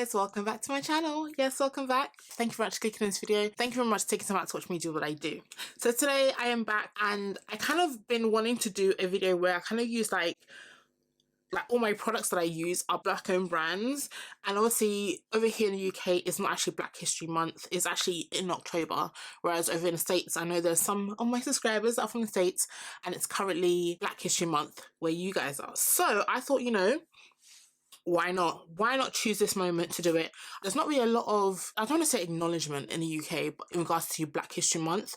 guys, welcome back to my channel. Yes, welcome back. Thank you very much for clicking on this video. Thank you very much for taking time out to watch me do what I do. So today I am back and I kind of been wanting to do a video where I kind of use like all my products that I use are black owned brands, and obviously over here in the UK it's not actually Black History Month, it's actually in October, whereas over in the States I know there's some of my subscribers that are from the States and it's currently Black History Month where you guys are. So I thought, you know, why not choose this moment to do it? There's not really a lot of, I don't want to say acknowledgement in the UK in regards to Black History Month,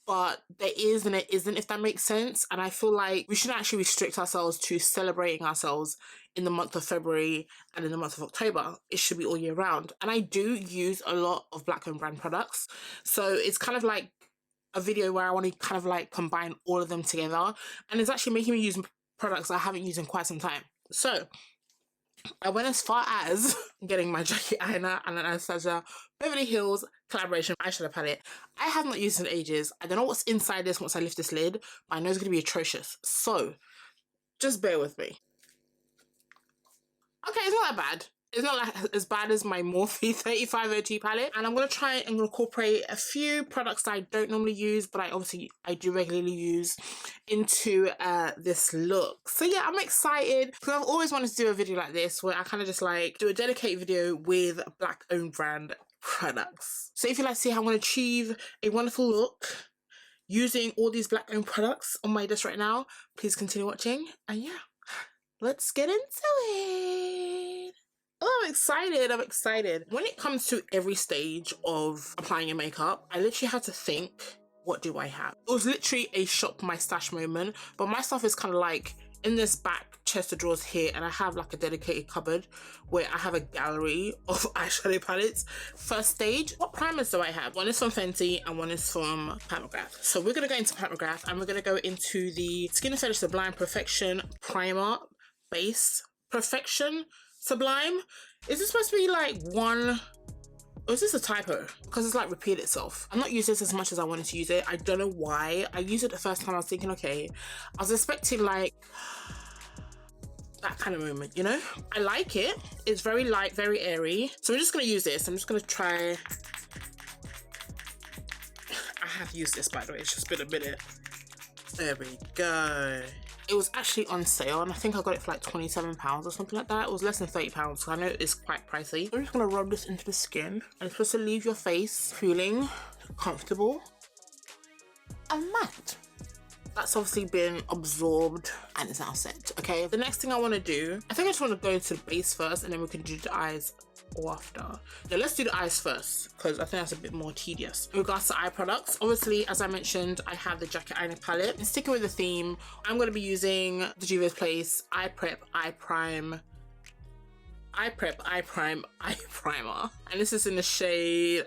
but there is and it isn't, if that makes sense. And I feel like we shouldn't actually restrict ourselves to celebrating ourselves in the month of February and in the month of October. It should be all year round. And I do use a lot of black owned brand products, so it's kind of like a video where I want to kind of like combine all of them together, and it's actually making me use products I haven't used in quite some time. So I went as far as getting my Jackie Aina and an Anastasia Beverly Hills collaboration eyeshadow palette. I have not used it in ages. I don't know what's inside this once I lift this lid, but I know it's going to be atrocious. So just bear with me. Okay, it's not that bad. It's not like as bad as my Morphe 3502 palette. And I'm going to try and incorporate a few products that I don't normally use, but I do regularly use into this look. So yeah, I'm excited because I've always wanted to do a video like this where I kind of just like do a dedicated video with black owned brand products. So if you'd like to see how I'm going to achieve a wonderful look using all these black owned products on my desk right now, please continue watching. And yeah, let's get into it. Oh, I'm excited. When it comes to every stage of applying your makeup, I literally had to think, what do I have? It was literally a shop my stash moment, but my stuff is kind of like in this back chest of drawers here, and I have like a dedicated cupboard where I have a gallery of eyeshadow palettes. First stage, what primers do I have? One is from Fenty and one is from Pat McGrath. So we're gonna go into Pat McGrath and we're gonna go into the Skin and Fetish Sublime Perfection Primer Base. Perfection Sublime. Is this supposed to be like one, or is this a typo? Because it's like repeat itself. I'm not using this as much as I wanted to use it. I don't know why. I used it the first time. I was thinking, okay, I was expecting like that kind of moment, you know? I like it. It's very light, very airy. So we're just gonna use this. I'm just gonna try. I have used this, by the way. It's just been a minute. There we go. It was actually on sale and I think I got it for like £27 or something like that. It was less than £30, so I know it's quite pricey. I'm just gonna rub this into the skin and it's supposed to leave your face feeling comfortable and matte. That's obviously been absorbed and it's now set. Okay, the next thing I want to do, I think I just want to go into the base first and then we can do the eyes after. Yeah, let's do the eyes first because I think that's a bit more tedious. In regards to eye products, obviously, as I mentioned, I have the Jackie Aina palette. And sticking with the theme, I'm going to be using the Juvia's Place Eye Prep Eye Primer. And this is in the shade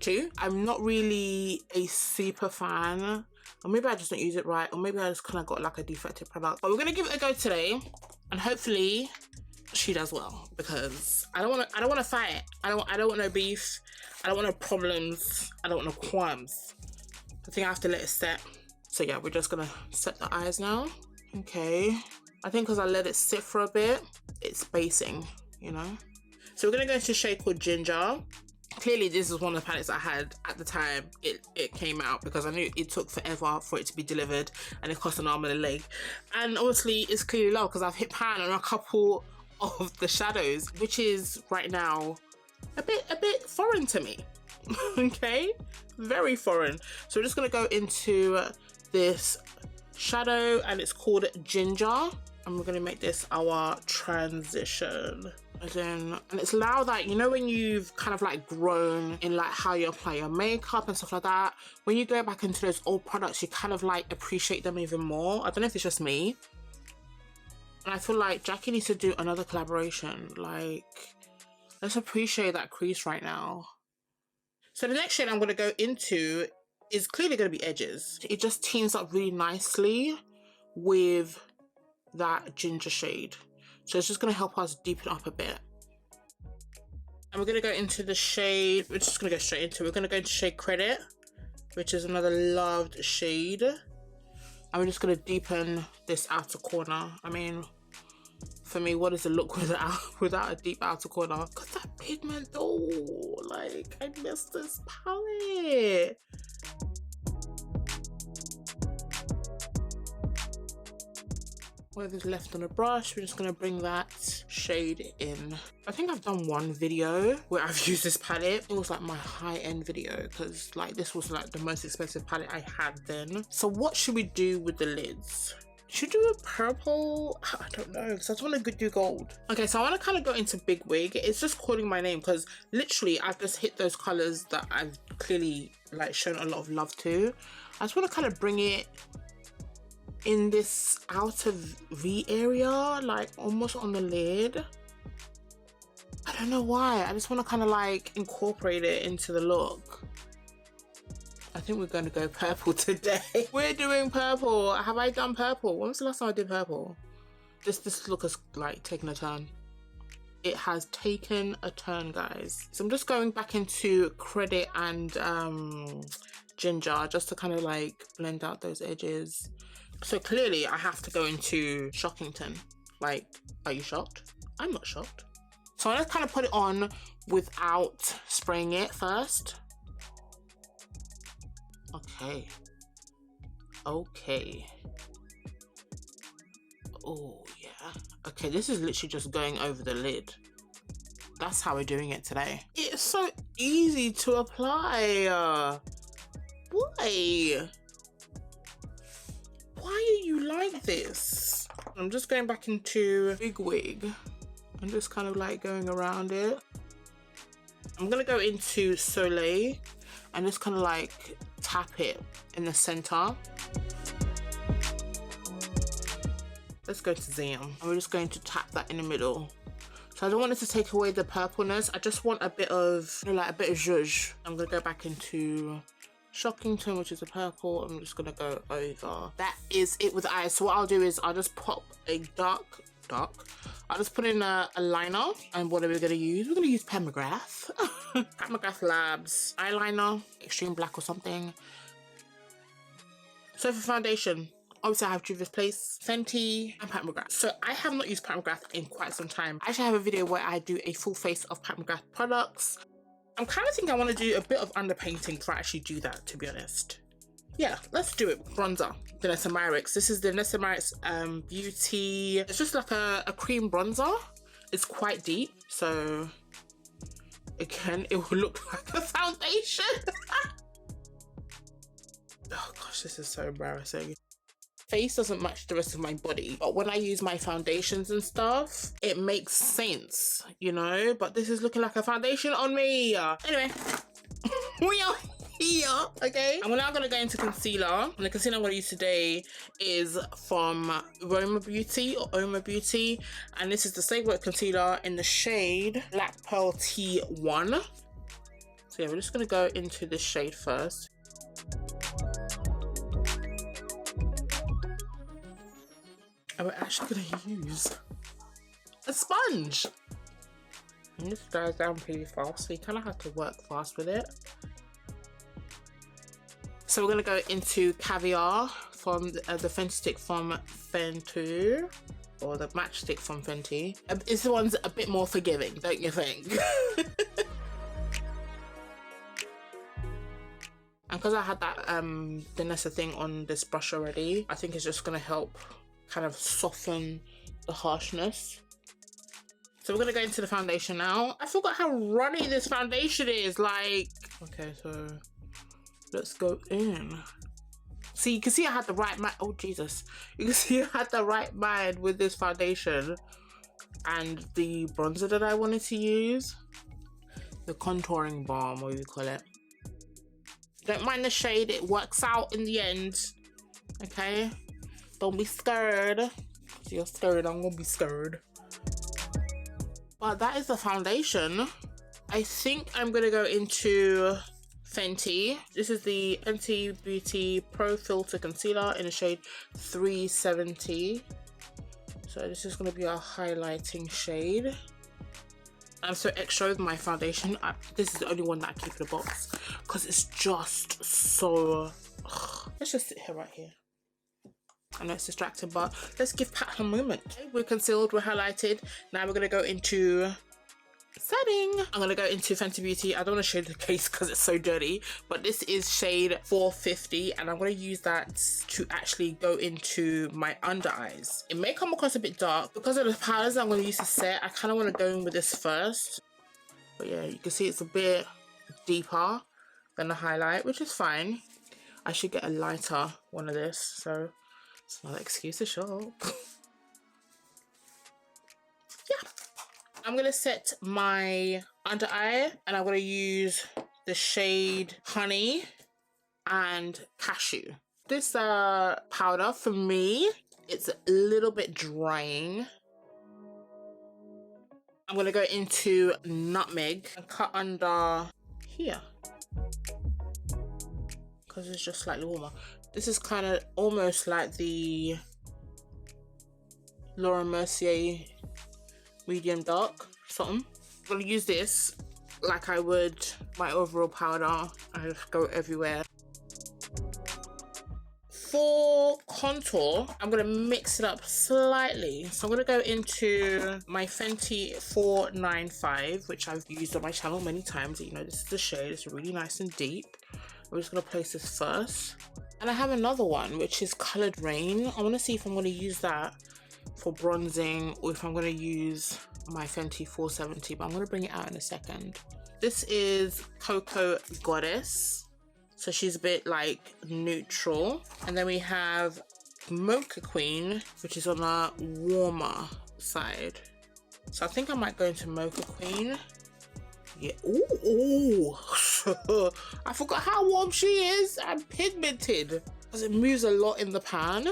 2. I'm not really a super fan, or maybe I just don't use it right, or maybe I just kind of got like a defective product. But we're going to give it a go today and hopefully she does well, because I don't want to fight. I don't want no beef. I don't want no problems. I don't want no qualms. I think I have to let it set. So yeah, we're just gonna set the eyes now. Okay, I think because I let it sit for a bit, it's basing, you know. So we're gonna go into a shade called Ginger. Clearly this is one of the palettes I had at the time it came out, because I knew it took forever for it to be delivered and it cost an arm and a leg. And obviously it's clearly low because I've hit pan on a couple of the shadows, which is right now a bit foreign to me. Okay, very foreign. So we're just gonna go into this shadow and it's called Ginger, and we're gonna make this our transition. And it's now that, you know, when you've kind of like grown in like how you apply your makeup and stuff like that, when you go back into those old products, you kind of like appreciate them even more. I don't know if it's just me, and I feel like Jackie needs to do another collaboration. Like, let's appreciate that crease right now. So the next shade I'm going to go into is clearly going to be Edges. It just teams up really nicely with that ginger shade. So it's just going to help us deepen up a bit. And we're going to go into the shade, we're just going to go straight into it. We're going to go into shade Credit, which is another loved shade. And we're just going to deepen this outer corner. I mean, for me, what is the look without a deep outer corner? Cause that pigment though, like I miss this palette. Whatever's left on the brush, we're just gonna bring that shade in. I think I've done one video where I've used this palette. It was like my high-end video because like this was like the most expensive palette I had then. So what should we do with the lids? Should we do a purple? I don't know, because I just want to do gold. Okay, so I want to kind of go into big wig. It's just calling my name because literally I've just hit those colors that I've clearly like shown a lot of love to. I just want to kind of bring it in this outer V area, like almost on the lid. I don't know why. I just want to kind of like incorporate it into the look. I think we're going to go purple today. We're doing purple. Have I done purple? When was the last time I did purple? This look has like taken a turn. It has taken a turn, guys. So I'm just going back into Credit and Ginger just to kind of like blend out those edges. So clearly I have to go into Shockington. Like, are you shocked? I'm not shocked. So I'm gonna kind of put it on without spraying it first. Okay. Okay. Oh yeah. Okay, this is literally just going over the lid. That's how we're doing it today. It's so easy to apply. Why? Why are you like this? I'm just going back into big wig. I'm just kind of like going around it. I'm gonna go into Soleil and just kind of like tap it in the center. Let's go to Zam. And we're just going to tap that in the middle. So I don't want it to take away the purpleness. I just want a bit of, you know, like a bit of zhuzh. I'm gonna go back into Shockington, which is a purple. I'm just gonna go over. That is it with the eyes. So what I'll do is I'll just pop a dark. I'll just put in a liner. And what are we gonna use? We're gonna use Pat McGrath. Pat McGrath Labs eyeliner, extreme black or something. So for foundation, obviously I have Juvia's Place, Fenty, and Pat McGrath. So I have not used Pat McGrath in quite some time. I actually have a video where I do a full face of Pat McGrath products. I'm kind of thinking I want to do a bit of underpainting before I actually do that, to be honest. Yeah, let's do it. Bronzer, the Nessamyrix. This is the Nessamyrix Beauty. It's just like a cream bronzer. It's quite deep, so again, it will look like a foundation. Oh gosh, this is so embarrassing. Face doesn't match the rest of my body, but when I use my foundations and stuff, it makes sense, you know? But this is looking like a foundation on me. Anyway, we are here, okay? I'm now gonna go into concealer. And the concealer I'm gonna use today is from Roma Beauty or Oma Beauty. And this is the Save Work concealer in the shade Black Pearl T1. So yeah, we're just gonna go into this shade first. And we're actually gonna use a sponge. And this dries down pretty fast, so you kind of have to work fast with it. So we're gonna go into Caviar from the Fenty stick from Fenty, or the matchstick from Fenty. This one's a bit more forgiving, don't you think? And because I had that Danessa thing on this brush already, I think it's just gonna help kind of soften the harshness. So we're gonna go into the foundation now. I forgot how runny this foundation is, like, okay, so let's go in. See, you can see I had the right mind. Oh Jesus, you can see I had the right mind with this foundation and the bronzer that I wanted to use, the contouring balm, what do you call it. Don't mind the shade, it works out in the end, okay? Don't be scared. If you're scared, I'm gonna be scared. But that is the foundation. I think I'm gonna go into Fenty. This is the Fenty Beauty Pro Filter Concealer in the shade 370. So this is gonna be our highlighting shade. I'm so extra with my foundation. This is the only one that I keep in the box because it's just so... Let's just sit here right here. I know it's distracting, but let's give Pat a moment. Okay, we're concealed, we're highlighted. Now we're gonna go into setting. I'm gonna go into Fenty Beauty. I don't want to show the case because it's so dirty, but this is shade 450, and I'm gonna use that to actually go into my under eyes. It may come across a bit dark because of the powders I'm gonna use to set. I kind of want to go in with this first, but yeah, you can see it's a bit deeper than the highlight, which is fine. I should get a lighter one of this, so it's not an excuse to shop. Yeah. I'm gonna set my under eye, and I'm gonna use the shade Honey and Cashew. This powder, for me, it's a little bit drying. I'm gonna go into Nutmeg and cut under here because it's just slightly warmer. This is kind of almost like the Laura Mercier medium dark something. I'm gonna use this like I would my overall powder. I just go everywhere. For contour, I'm gonna mix it up slightly. So I'm gonna go into my Fenty 495, which I've used on my channel many times. You know, this is the shade, it's really nice and deep. I'm just gonna place this first. And I have another one, which is Colored Rain. I wanna see if I'm gonna use that for bronzing or if I'm gonna use my Fenty 470, but I'm gonna bring it out in a second. This is Cocoa Goddess. So she's a bit like neutral. And then we have Mocha Queen, which is on a warmer side. So I think I might go into Mocha Queen. Yeah, ooh. I forgot how warm she is and pigmented. Because it moves a lot in the pan.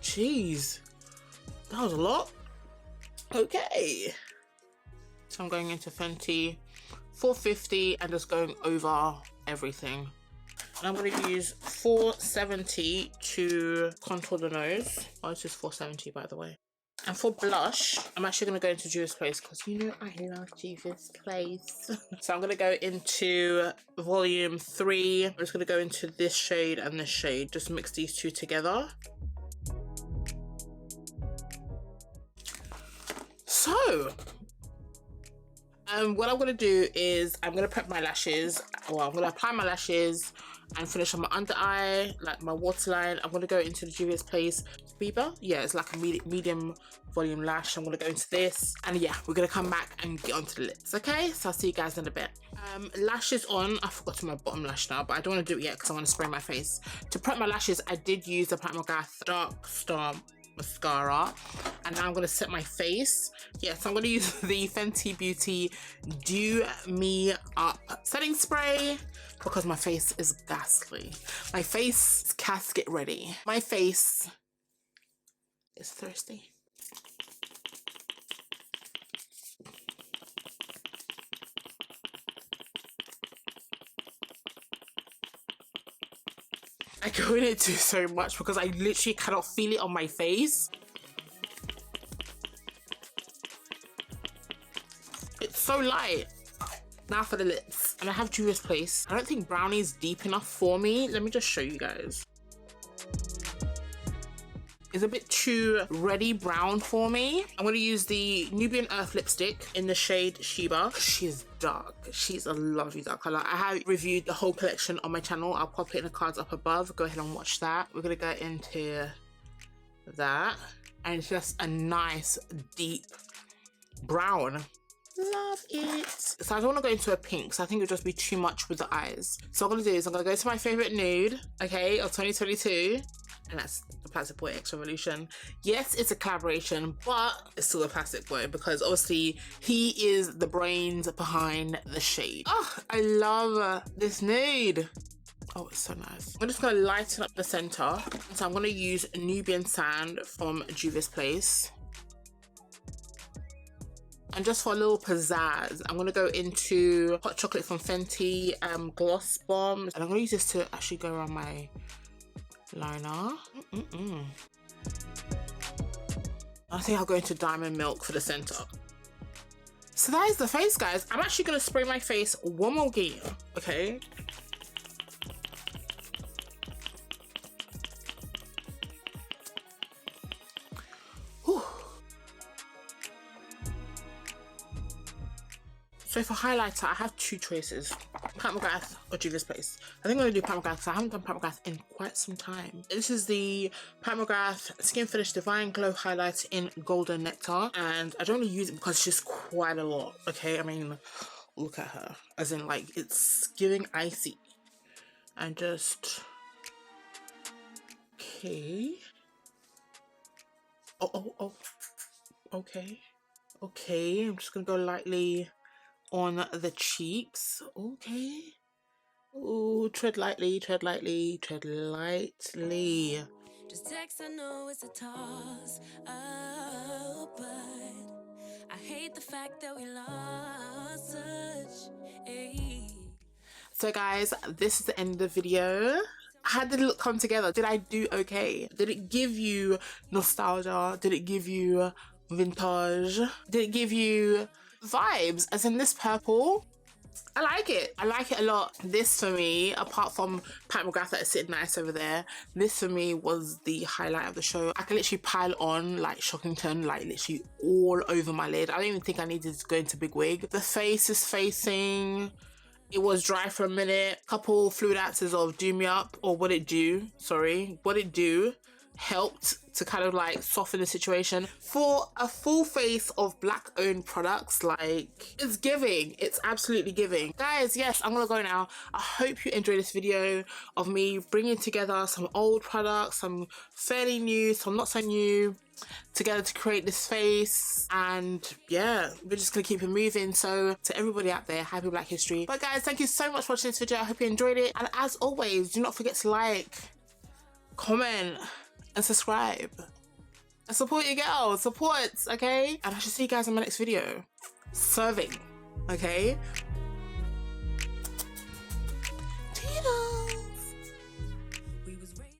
Jeez, that was a lot. Okay. So I'm going into Fenty 450 and just going over everything. And I'm going to use 470 to contour the nose. Oh, this is 470 by the way. And for blush, I'm actually going to go into Juvia's Place because you know I love Juvia's Place. So I'm going to go into volume 3. I'm just going to go into this shade and this shade. Just mix these two together. So, what I'm going to do is I'm going to prep my lashes. Well, I'm going to apply my lashes and finish on my under eye, like my waterline. I'm going to go into the Juvia's Place Bieber. Yeah, it's like a medium volume lash. I'm going to go into this. And yeah, we're going to come back and get onto the lips, okay? So I'll see you guys in a bit. Lashes on. I forgot to my bottom lash now, but I don't want to do it yet because I want to spray my face. To prep my lashes, I did use the Pat McGrath Dark Star mascara, and now I'm going to set my face. Yes, I'm going to use the Fenty Beauty Do Me Up setting spray because my face is ghastly. My face is casket ready. My face is thirsty. I go into so much because I literally cannot feel it on my face. It's so light. Now for the lips. And I have Juvia's Place. I don't think brownie's deep enough for me. Let me just show you guys. It's a bit too reddy brown for me. I'm gonna use the Nubian Earth lipstick in the shade Sheba. She's dark. She's a lovely dark color. I have reviewed the whole collection on my channel. I'll pop it in the cards up above. Go ahead and watch that. We're gonna go into that. And it's just a nice deep brown. Love it. So I don't want to go into a pink, so I think it'll just be too much with the eyes. So what I'm gonna do is I'm gonna go to my favorite nude, okay, of 2022. And that's the Plastic Boy X Revolution. Yes, it's a collaboration, but it's still a Plastic Boy because obviously he is the brains behind the shade. Oh, I love this nude. Oh, it's so nice. I'm just gonna lighten up the center. So I'm gonna use Nubian Sand from Juvia's Place. And just for a little pizzazz, I'm gonna go into Hot Chocolate from Fenty Gloss Bomb. And I'm gonna use this to actually go around my liner. I think I'll go into Diamond Milk for the center. So that is the face, guys. I'm actually gonna spray my face one more again, okay? So for highlighter, I have two choices, Pat McGrath or Juvia's Place. I think I'm gonna do Pat McGrath because I haven't done Pat McGrath in quite some time. This is the Pat McGrath Skin Finish Divine Glow Highlighter in Golden Nectar, and I don't really use it because it's just quite a lot, okay? I mean, look at her, as in like it's giving icy. And just, okay. Oh, okay. Okay, I'm just gonna go lightly on the cheeks. Okay. Ooh, tread lightly, tread lightly, tread lightly. Just text, I know it's a toss up, but I hate the fact that we lost touch. Ay. So guys, this is the end of the video. How did it come together? Did I do okay? Did it give you nostalgia? Did it give you vintage? Did it give you vibes? As in this purple, I like it. I like it a lot. This for me, apart from Pat McGrath that is sitting nice over there, this for me was the highlight of the show. I can literally pile on like Shockington, like literally all over my lid. I don't even think I needed to go into big wig. The face is facing. It was dry for a minute. Couple fluid ounces of Do Me Up, or What It Do, sorry. What It Do helped to kind of like soften the situation. For a full face of black owned products, like it's giving. It's absolutely giving. Guys, yes, I'm gonna go now. I hope you enjoyed this video of me bringing together some old products, some fairly new, some not so new, together to create this face. And yeah, we're just gonna keep it moving. So to everybody out there, happy Black History. But guys, thank you so much for watching this video. I hope you enjoyed it, and as always, do not forget to like, comment and subscribe and support your girl. Support, okay? And I shall see you guys in my next video. Serving, okay?